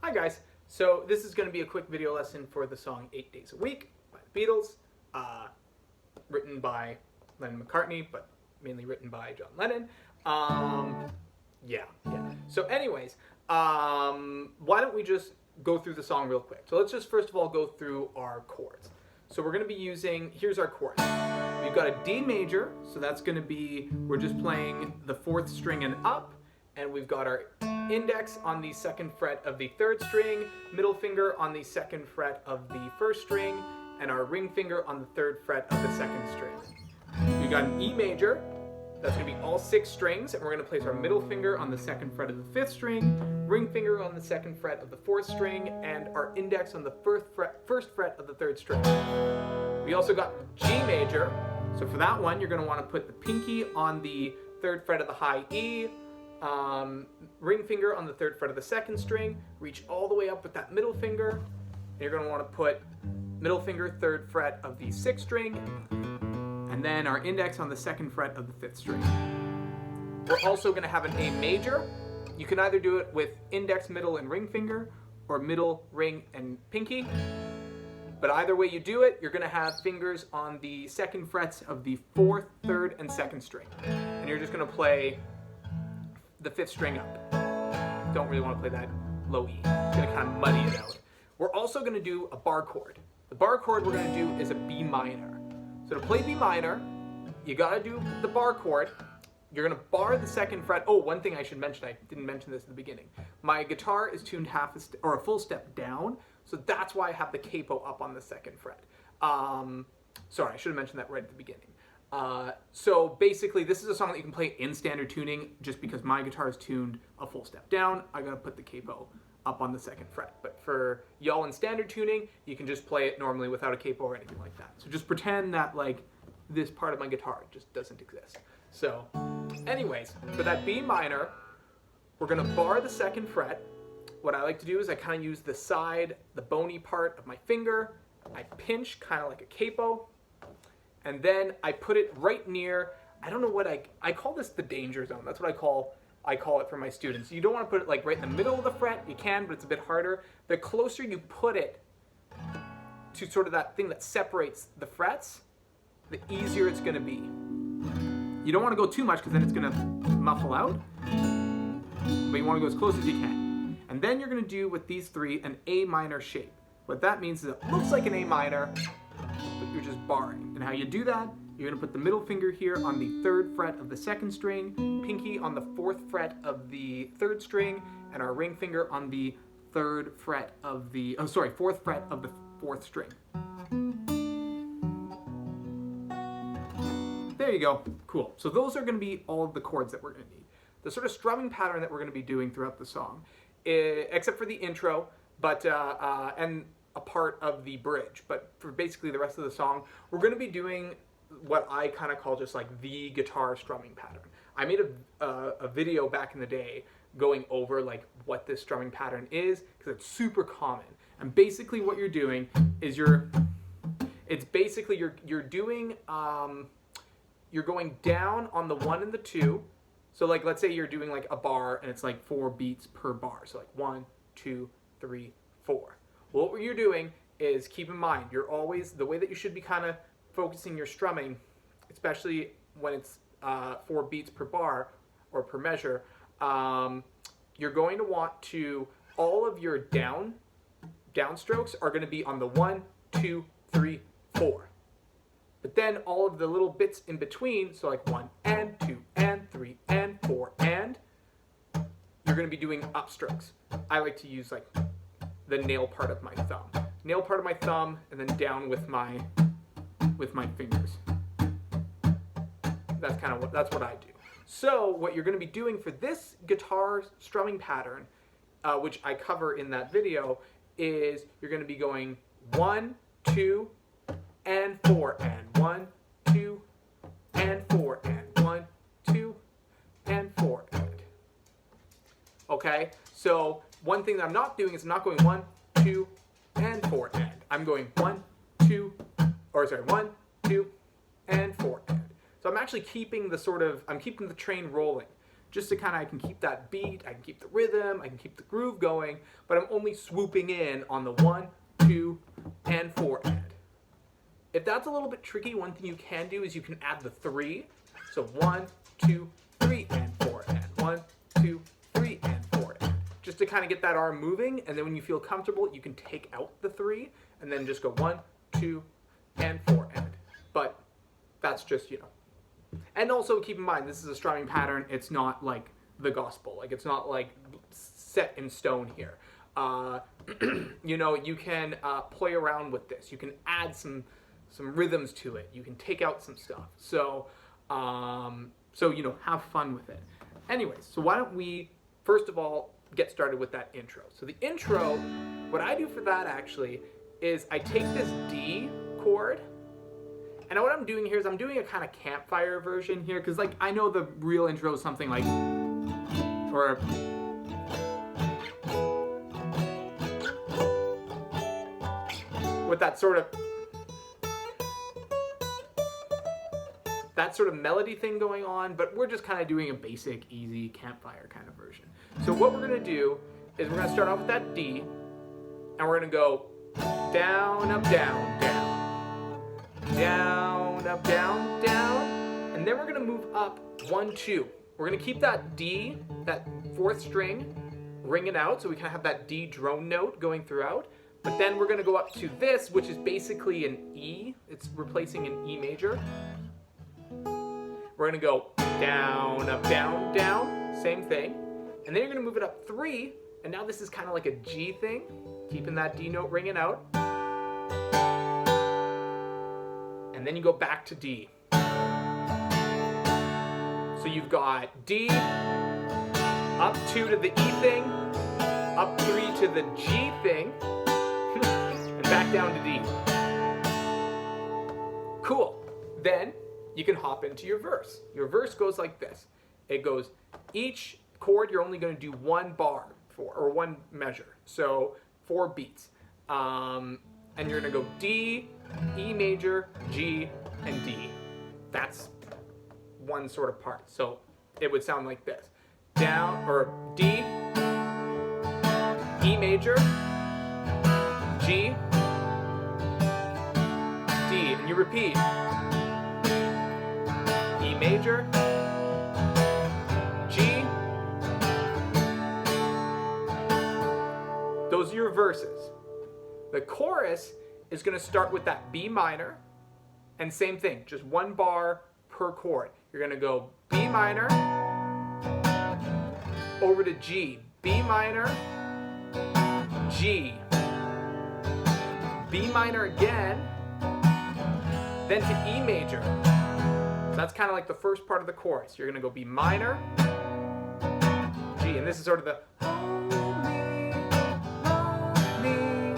Hi guys, so this is going to be a quick video lesson for the song 8 Days a Week by the Beatles, written by Lennon McCartney, but mainly written by John Lennon. Yeah. So anyways, why don't we just go through the song real quick. So let's just first of all go through our chords. So we're going to be using, here's our chords. We've got a D major, so that's going to be, we're just playing the 4th string and up, and we've got our index on the 2nd fret of the 3rd string, middle finger on the 2nd fret of the 1st string, and our ring finger on the 3rd fret of the 2nd string. We've got an E major, that's going to be all 6 strings, and we're going to place our middle finger on the 2nd fret of the 5th string, ring finger on the 2nd fret of the 4th string, and our index on the 1st fret of the 3rd string. We also got G major, so for that one you're going to want to put the pinky on the 3rd fret of the high E, ring finger on the 3rd fret of the 2nd string, reach all the way up with that middle finger, and you're going to want to put middle finger 3rd fret of the 6th string, and then our index on the 2nd fret of the 5th string. We're also going to have an A major. You can either do it with index, middle, and ring finger, or middle, ring, and pinky. But either way you do it, you're going to have fingers on the 2nd frets of the 4th, 3rd, and 2nd string. And you're just going to play the 5th string up. Don't really want to play that low E. It's going to kind of muddy it out. We're also going to do a bar chord. The bar chord we're going to do is a B minor. So to play B minor, you got to do the bar chord. You're going to bar the 2nd fret. Oh, one thing I should mention, I didn't mention this at the beginning. My guitar is tuned a full step down, so that's why I have the capo up on the 2nd fret. Sorry, I should have mentioned that right at the beginning. So basically, this is a song that you can play in standard tuning. Just because my guitar is tuned a full step down, I'm going to put the capo up on the 2nd fret. But for y'all in standard tuning, you can just play it normally without a capo or anything like that. So just pretend that like this part of my guitar just doesn't exist. So anyways, for that B minor, we're going to bar the 2nd fret. What I like to do is I kind of use the side, the bony part of my finger. I pinch kind of like a capo. And then I put it right near, I don't know what I call this the danger zone. That's what I call it for my students. You don't want to put it like right in the middle of the fret. You can, but it's a bit harder. The closer you put it to sort of that thing that separates the frets, the easier it's going to be. You don't want to go too much because then it's going to muffle out, but you want to go as close as you can. And then you're going to do with these three an A minor shape. What that means is it looks like an A minor, but you're just barring. And how you do that, you're going to put the middle finger here on the 3rd fret of the 2nd string, pinky on the 4th fret of the 3rd string, and our ring finger on the 4th fret of the 4th string. There you go. Cool. So those are going to be all of the chords that we're going to need. The sort of strumming pattern that we're going to be doing throughout the song, except for the intro, but and a part of the bridge. But for basically the rest of the song, we're going to be doing what I kind of call just like the guitar strumming pattern. I made a video back in the day going over like what this strumming pattern is because it's super common. And basically what you're doing is you're doing you're going down on the 1 and the 2. So like let's say you're doing like a bar and it's like 4 beats per bar. So like 1, 2, 3, 4. Well, what you're doing is keep in mind, you're always, the way that you should be kind of focusing your strumming, especially when it's 4 beats per bar or per measure, you're going to want to, all of your downstrokes are going to be on the 1, 2, 3, 4. But then all of the little bits in between, so like 1 and 2 and 3 and 4 and, you're going to be doing upstrokes. I like to use like the nail part of my thumb. Nail part of my thumb and then down with my fingers. That's what I do. So what you're going to be doing for this guitar strumming pattern, which I cover in that video, is you're going to be going 1, 2, and 4 and 1, 2, and 4 and 1, 2, and 4 and. Okay, so one thing that I'm not doing is I'm not going 1, 2, and 4 and. I'm going 1, 2, 2, and 4 and. So I'm actually keeping the train rolling. just to kind of, I can keep that beat, I can keep the rhythm, I can keep the groove going, but I'm only swooping in on the 1, 2, and 4 add. If that's a little bit tricky, one thing you can do is you can add the 3. So 1, 2, 3, and 4 add. 1, 2, 3, and 4 add. Just to kind of get that arm moving, and then when you feel comfortable, you can take out the 3, and then just go 1, 2, and 4 add. But that's just, you know. And also keep in mind, this is a strumming pattern. It's not like the gospel. Like, it's not like set in stone here. You know, you can play around with this. You can add some rhythms to it. You can take out some stuff. So, you know, have fun with it. Anyways, so why don't we, first of all, get started with that intro. So the intro, what I do for that actually is I take this D chord, and what I'm doing here is I'm doing a kind of campfire version here, because like I know the real intro is something like, or with that sort of melody thing going on, but we're just kind of doing a basic, easy campfire kind of version. So what we're going to do is we're going to start off with that D, and we're going to go down, up, down, down, down, up, down, down, and then we're going to move up 1, 2. We're going to keep that D, that 4th string, ringing out, so we kind of have that D drone note going throughout. But then we're going to go up to this, which is basically an E. It's replacing an E major. We're going to go down, up, down, down, same thing. And then you're going to move it up 3, and now this is kind of like a G thing, keeping that D note ringing out. And then you go back to D. So you've got D, up 2 to the E thing, up 3 to the G thing, and back down to D. Cool. Then you can hop into your verse. Your verse goes like this. It goes, each chord you're only going to do 1 bar for, or 1 measure. So 4 beats. And you're going to go D, E major, G, and D. That's one sort of part. So it would sound like this. Down, or D, E major, G, D. And you repeat. E major, G. Those are your verses. The chorus is going to start with that B minor, and same thing, just 1 bar per chord. You're going to go B minor, over to G, B minor, G, B minor again, then to E major. That's kind of like the first part of the chorus. You're going to go B minor, G, and this is sort of the hold me,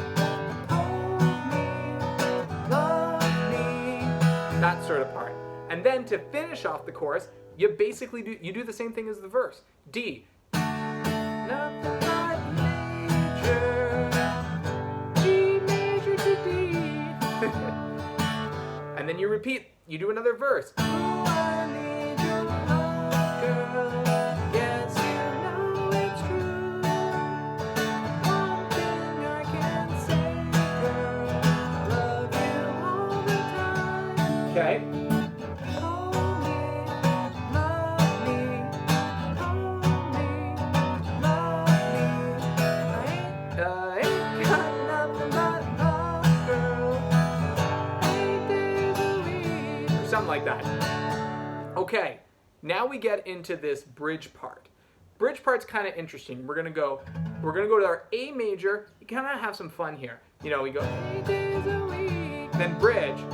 love me, that sort of part. And then to finish off the chorus, you basically do the same thing as the verse. D, nothing but major, G major to D. And then you repeat, you do another verse. Oh, I need your love, girl. Yes, you know it's true. One thing I can say, girl, love you all the time. Okay. Hold me, love me, I ain't got nothing but love, girl. 8 days a week. Something like that. Okay, now we get into this bridge part. Bridge part's kind of interesting. We're gonna go to our A major. You kind of have some fun here. You know, we go 8 days a week, then bridge. 8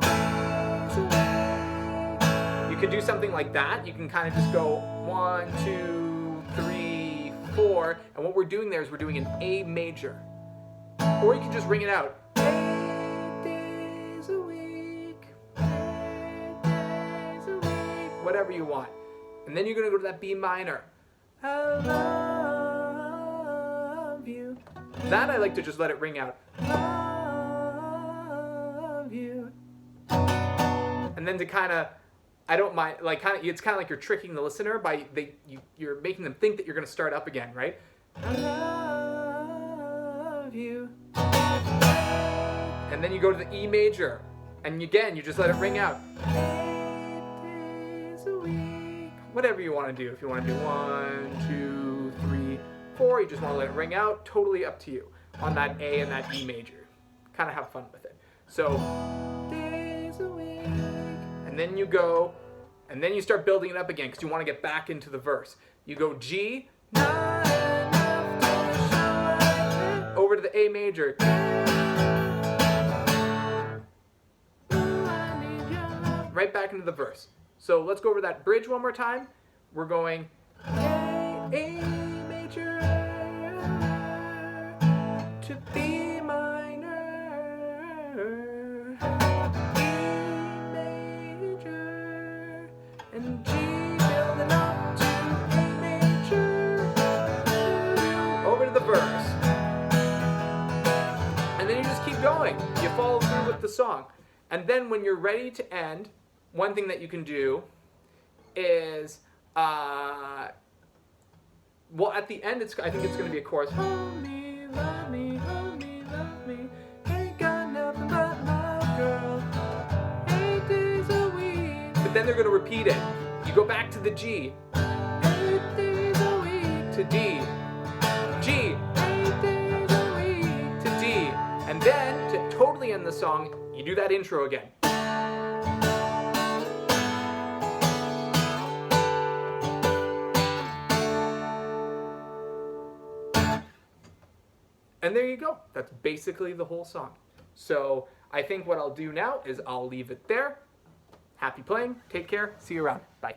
days a week. You could do something like that. You can kind of just go 1, 2, 3, 4, and what we're doing there is we're doing an A major. Or you can just ring it out. 8 days a week, 8 days a week, whatever you want. And then you're going to go to that B minor. I love you. That I like to just let it ring out. Love you. And then to kind of I don't mind, like, it's kind of like you're tricking the listener by you're making them think that you're going to start up again, right? I love you. And then you go to the E major, and again, you just let it ring out. 8 days a week. Whatever you want to do. If you want to do 1, 2, 3, 4, you just want to let it ring out. Totally up to you on that A and that E major. Kind of have fun with it. So, days a week. And then you go, and then you start building it up again because you want to get back into the verse. You go G, over to the A major. Right back into the verse. So let's go over that bridge one more time. We're going A major to B minor, E major, and G building up to A major, over to the verse. And then you just keep going. You follow through with the song. And then when you're ready to end, one thing that you can do is, well, at the end, I think it's going to be a chorus. Hold me, love me, hold me, love me. Ain't got nothing but love, girl. 8 days a week. But then they're going to repeat it. You go back to the G. 8 days a week to D. G. 8 days a week to D. And then, to totally end the song, you do that intro again. And there you go. That's basically the whole song. So I think what I'll do now is I'll leave it there. Happy playing. Take care. See you around. Bye.